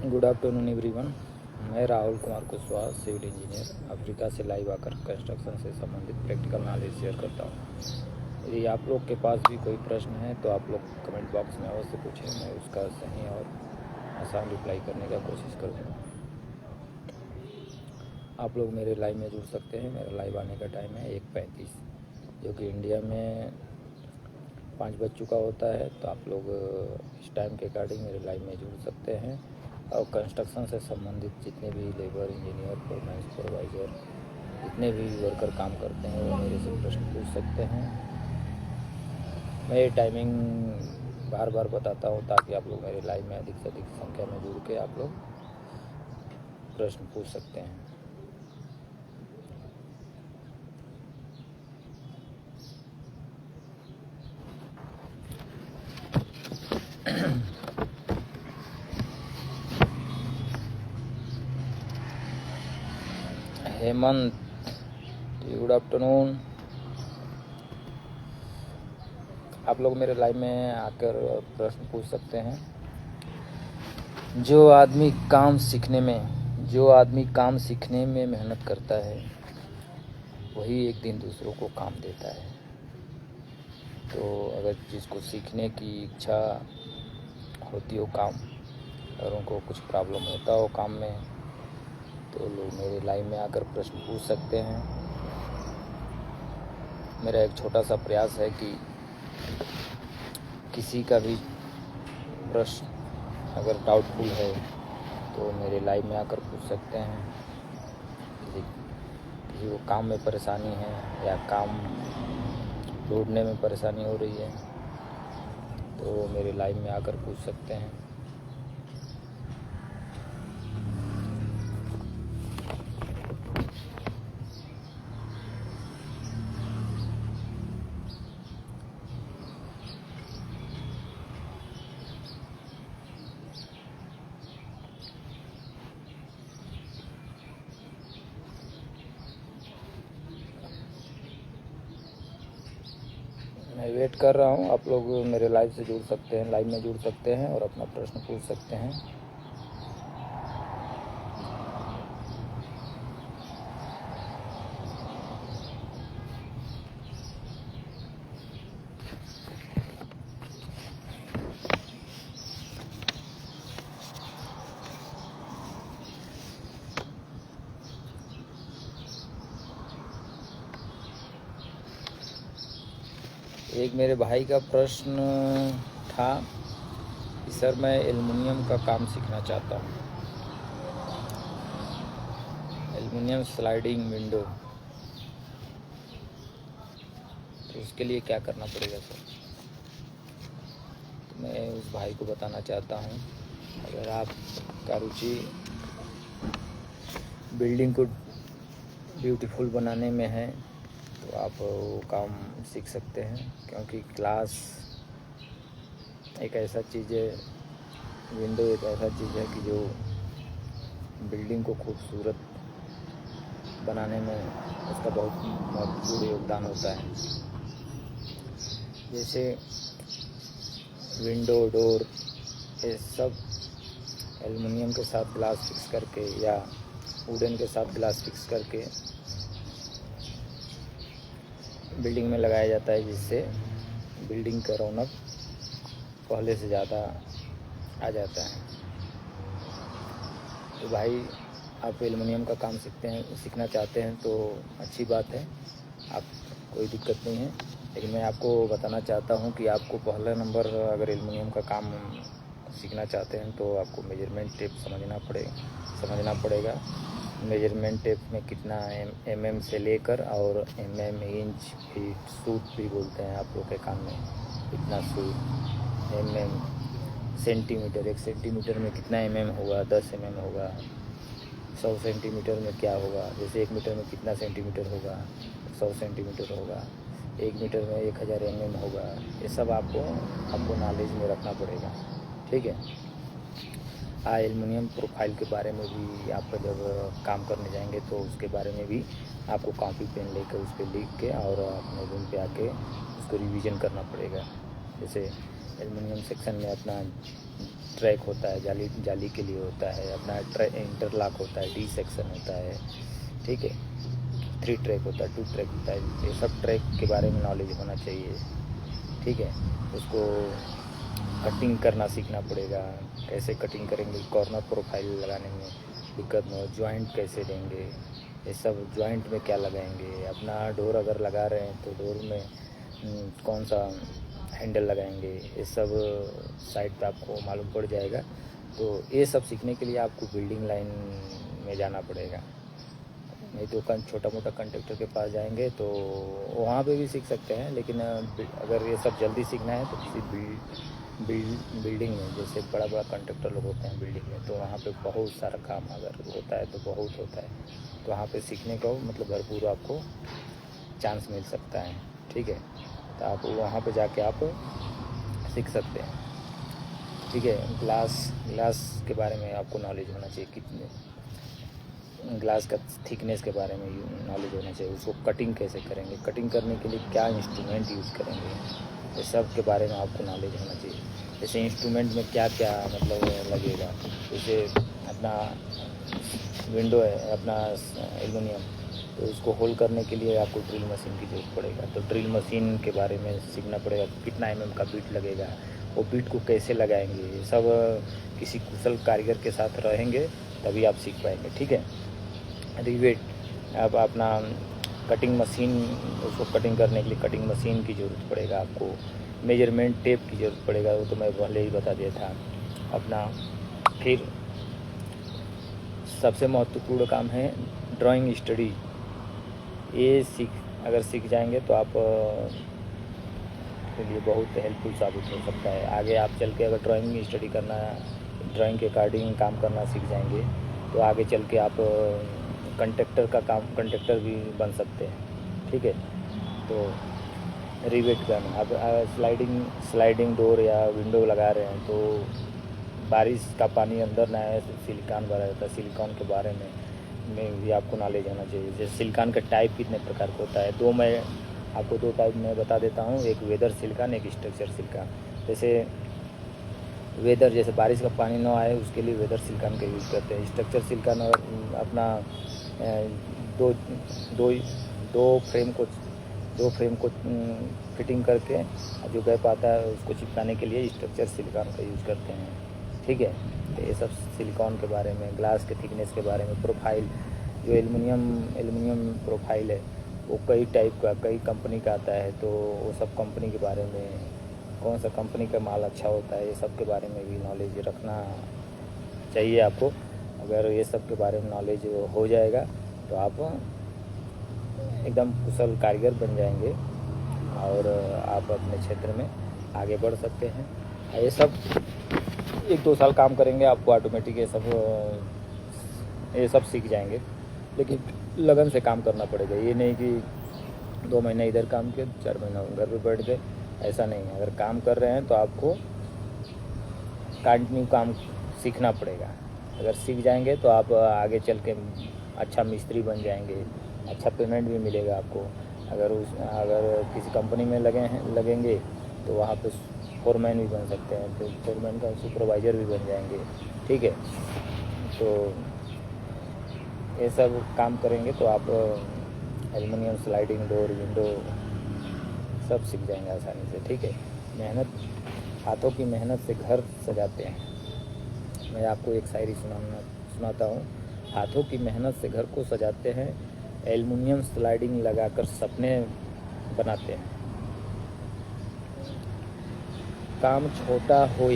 Good afternoon everyone. मैं Rahul Kumar Kushwaha, civil engineer, Africa से live आकर कंस्ट्रक्शन से संबंधित प्रैक्टिकल नॉलेज शेयर करता हूँ। यदि आप लोग के पास भी कोई प्रश्न है तो आप लोग कमेंट बॉक्स में अवश्य पूछें, मैं उसका सही और आसान रिप्लाई करने का कोशिश करूँगा। आप लोग मेरे लाइव में जुड़ सकते हैं। मेरा लाइव आने का टाइम है 1:35, जो कि इंडिया में 5 बज चुका होता है। तो आप लोग इस टाइम के अकॉर्डिंग मेरे लाइव में जुड़ सकते हैं और कंस्ट्रक्शन से संबंधित जितने भी लेबर, इंजीनियर, फोरमैन, सुपरवाइज़र, जितने भी वर्कर काम करते हैं वो मेरे से प्रश्न पूछ सकते हैं। मैं ये टाइमिंग बार बार बताता हूँ ताकि आप लोग मेरे लाइव में अधिक से अधिक संख्या में जुड़ के आप लोग प्रश्न पूछ सकते हैं। Hemant, good afternoon. आप लोग मेरे लाइव में आकर प्रश्न पूछ सकते हैं। जो आदमी काम सीखने में मेहनत करता है वही एक दिन दूसरों को काम देता है। तो अगर जिसको सीखने की इच्छा होती हो काम, और उनको कुछ प्रॉब्लम होता हो काम में, तो लोग मेरे लाइव में आकर प्रश्न पूछ सकते हैं। मेरा एक छोटा सा प्रयास है कि किसी का भी प्रश्न अगर डाउटफुल है तो मेरे लाइव में आकर पूछ सकते हैं। किसी को काम में परेशानी है या काम ढूंढने में परेशानी हो रही है तो मेरे लाइव में आकर पूछ सकते हैं। मैं वेट कर रहा हूँ। आप लोग मेरे लाइव से जुड़ सकते हैं, लाइव में जुड़ सकते हैं और अपना प्रश्न पूछ सकते हैं। एक मेरे भाई का प्रश्न था कि सर मैं एल्युमिनियम का काम सीखना चाहता हूँ, एल्युमिनियम स्लाइडिंग विंडो, तो उसके लिए क्या करना पड़ेगा सर? तो मैं उस भाई को बताना चाहता हूँ, अगर आपका रुचि बिल्डिंग को ब्यूटीफुल बनाने में है तो आप वो काम सीख सकते हैं। क्योंकि ग्लास एक ऐसा चीज़ है, विंडो एक ऐसा चीज़ है कि जो बिल्डिंग को खूबसूरत बनाने में उसका बहुत महत्वपूर्ण योगदान होता है। जैसे विंडो, डोर, ये सब एल्युमिनियम के साथ ग्लास फिक्स करके या वुडन के साथ ग्लास फिक्स करके बिल्डिंग में लगाया जाता है, जिससे बिल्डिंग का रौनक पहले से ज़्यादा आ जाता है। तो भाई, आप एल्युमिनियम का काम सीखना चाहते हैं तो अच्छी बात है, आप कोई दिक्कत नहीं है। लेकिन मैं आपको बताना चाहता हूं कि आपको पहला नंबर, अगर एल्युमिनियम का काम सीखना चाहते हैं तो आपको मेजरमेंट टेप समझना पड़ेगा। मेजरमेंट टेप में कितना mm से लेकर और mm, इंच, फीट, सूट भी बोलते हैं आप लोग के कान में, कितना सूट, mm, सेंटीमीटर, 1 सेंटीमीटर में कितना mm होगा, 10 mm होगा, 100 सेंटीमीटर में क्या होगा, जैसे 1 मीटर में कितना सेंटीमीटर होगा, 100 सेंटीमीटर होगा, 1 मीटर में 1000 mm होगा। ये सब आपको नॉलेज में रखना पड़ेगा, ठीक है। एल्युमिनियम प्रोफाइल के बारे में भी आप जब काम करने जाएंगे तो उसके बारे में भी आपको कॉपी पेन लेकर उस पर लिख के और अपने रूम पे आके उसको रिवीजन करना पड़ेगा। जैसे एल्युमिनियम सेक्शन में अपना ट्रैक होता है, जाली के लिए होता है, अपना इंटरलॉक होता है, डी सेक्शन होता है, ठीक है, 3 ट्रैक होता है, 2 ट्रैक होता है। ये सब ट्रैक के बारे में नॉलेज होना चाहिए, ठीक है। उसको कटिंग करना सीखना पड़ेगा, कैसे कटिंग करेंगे, कॉर्नर प्रोफाइल लगाने में दिक्कत न हो, जॉइंट कैसे देंगे, ये सब जॉइंट में क्या लगाएंगे, अपना डोर अगर लगा रहे हैं तो डोर में कौन सा हैंडल लगाएंगे, ये सब साइट पे आपको मालूम पड़ जाएगा। तो ये सब सीखने के लिए आपको बिल्डिंग लाइन में जाना पड़ेगा, नहीं तो छोटा मोटा कंट्रैक्टर के पास जाएंगे तो वहाँ पे भी सीख सकते हैं, लेकिन अगर ये सब जल्दी सीखना है तो किसी बिल्डिंग में, जैसे बड़ा बड़ा कंट्रैक्टर लोग होते हैं बिल्डिंग में, तो वहाँ पे बहुत सारा काम अगर होता है तो बहुत होता है, तो वहाँ पे सीखने को मतलब भरपूर आपको चांस मिल सकता है, ठीक है। तो आप वहाँ पे जाके आप सीख सकते हैं, ठीक है। ग्लास के बारे में आपको नॉलेज होना चाहिए, कितने ग्लास का थिकनेस के बारे में नॉलेज होना चाहिए, उसको कटिंग कैसे करेंगे, कटिंग करने के लिए क्या इंस्ट्रूमेंट यूज़ करेंगे, ये सब के बारे में आपको नॉलेज होना चाहिए। जैसे इंस्ट्रूमेंट में क्या क्या मतलब लगेगा, जैसे अपना विंडो है, अपना एल्युमिनियम, तो उसको होल करने के लिए आपको ड्रिल मशीन की ज़रूरत पड़ेगा, तो ड्रिल मशीन के बारे में सीखना पड़ेगा, कितना mm का बीट लगेगा, वो बीट को कैसे लगाएंगे, ये सब किसी कुशल कारीगर के साथ रहेंगे तभी आप सीख पाएंगे, ठीक है। रिवेट, आप अपना कटिंग मशीन, उसको कटिंग करने के लिए कटिंग मशीन की ज़रूरत पड़ेगा, आपको मेजरमेंट टेप की ज़रूरत पड़ेगा, वो तो मैं पहले ही बता दिया था अपना। फिर सबसे महत्वपूर्ण काम है ड्राइंग स्टडी, ये अगर सीख जाएंगे तो आप के लिए बहुत हेल्पफुल साबित हो सकता है। आगे आप चल के अगर ड्राइंग स्टडी करना, ड्राइंग के अकॉर्डिंग काम करना सीख जाएंगे तो आगे चल के आप कंट्रैक्टर भी बन सकते हैं, ठीक है। तो रिवेट गन, अब स्लाइडिंग डोर या विंडो लगा रहे हैं तो बारिश का पानी अंदर ना आए, सिलिकॉन भरा रहता है, सिलिकॉन के बारे में भी आपको नॉलेज होना चाहिए। जैसे सिलिकॉन का टाइप कितने प्रकार का होता है, मैं आपको 2 टाइप में बता देता हूँ, एक वेदर सिलिकॉन, एक स्ट्रक्चर सिलिकॉन। जैसे वेदर, जैसे बारिश का पानी ना आए उसके लिए वेदर सिलिकॉन का यूज़ करते हैं। स्ट्रक्चर सिलिकॉन और अपना दो फ्रेम को फिटिंग करके जो गैप आता है उसको चिपकाने के लिए स्ट्रक्चर सिलिकॉन का यूज़ करते हैं, ठीक है। तो ये सब सिलिकॉन के बारे में, ग्लास के थिकनेस के बारे में, प्रोफाइल, जो एल्युमिनियम प्रोफाइल है वो कई टाइप का, कई कंपनी का आता है, तो वो सब कंपनी के बारे में, कौन सा कंपनी का माल अच्छा होता है, ये सब के बारे में भी नॉलेज रखना चाहिए आपको। अगर ये सब के बारे में नॉलेज हो जाएगा तो आप एकदम कुशल कारीगर बन जाएंगे और आप अपने क्षेत्र में आगे बढ़ सकते हैं। ये सब 1-2 साल काम करेंगे आपको ऑटोमेटिक ये सब सीख जाएंगे, लेकिन लगन से काम करना पड़ेगा। ये नहीं कि 2 महीने इधर काम किए, 4 महीना घर पे बैठ गए, ऐसा नहीं है। अगर काम कर रहे हैं तो आपको कंटिन्यू काम सीखना पड़ेगा। अगर सीख जाएंगे तो आप आगे चल के अच्छा मिस्त्री बन जाएंगे, अच्छा पेमेंट भी मिलेगा आपको। अगर किसी कंपनी में लगेंगे तो वहाँ पे फोरमैन भी बन सकते हैं, तो फोरमैन का सुपरवाइज़र भी बन जाएंगे, ठीक है। तो ये सब काम करेंगे तो आप एल्युमिनियम स्लाइडिंग डोर, विंडो सब सीख जाएंगे आसानी से, ठीक है। हाथों की मेहनत से घर सजाते हैं। मैं आपको एक शायरी सुनाता हूँ। हाथों की मेहनत से घर को सजाते हैं, एल्युमिनियम स्लाइडिंग लगाकर सपने बनाते हैं। काम छोटा हो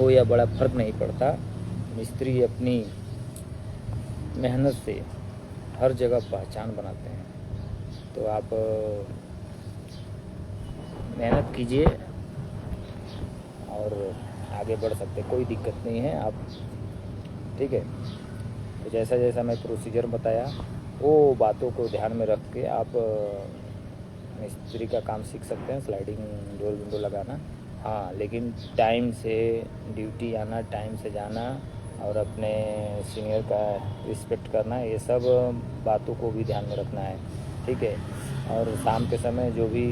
या बड़ा फर्क नहीं पड़ता, मिस्त्री अपनी मेहनत से हर जगह पहचान बनाते हैं। तो आप मेहनत कीजिए और आगे बढ़ सकते, कोई दिक्कत नहीं है आप, ठीक है। तो जैसा मैं प्रोसीजर बताया वो बातों को ध्यान में रख के आप मिस्त्री का काम सीख सकते हैं, स्लाइडिंग डोर विंडो लगाना। हाँ, लेकिन टाइम से ड्यूटी आना, टाइम से जाना और अपने सीनियर का रिस्पेक्ट करना, ये सब बातों को भी ध्यान में रखना है, ठीक है। और शाम के समय जो भी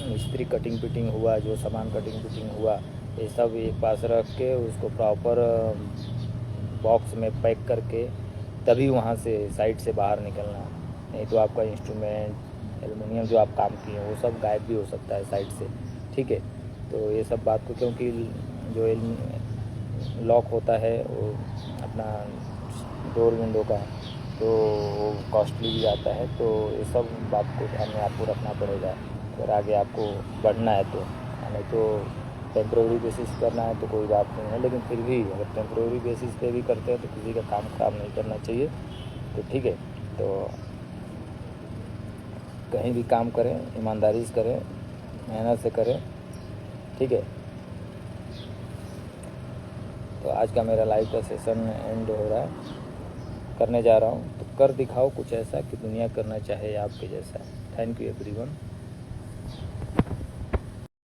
मिस्त्री कटिंग पिटिंग हुआ, जो सामान कटिंग पिटिंग हुआ ये सब एक पास रख के उसको प्रॉपर बॉक्स में पैक करके तभी वहाँ से साइट से बाहर निकलना, नहीं तो आपका इंस्ट्रूमेंट एलुमिनियम जो आप काम किए वो सब गायब भी हो सकता है साइट से, ठीक है। तो ये सब बात को, क्योंकि जो लॉक होता है वो अपना डोर विंडो का, तो वो कॉस्टली भी आता है। तो ये सब बात को ध्यान में आपको रखना पड़ेगा अगर आगे आपको बढ़ना है तो, नहीं तो टेम्प्रेरी बेसिस करना है तो कोई बात नहीं है, लेकिन फिर भी अगर टेम्प्रेरी बेसिस पे भी करते हैं तो किसी का काम ख़राब नहीं करना चाहिए। तो ठीक है, तो कहीं भी काम करें ईमानदारी से करें, मेहनत से करें, ठीक है। तो आज का मेरा लाइव का सेशन एंड हो रहा है, करने जा रहा हूँ। तो कर दिखाओ कुछ ऐसा कि दुनिया करना चाहे आपके जैसा। Thank you everyone.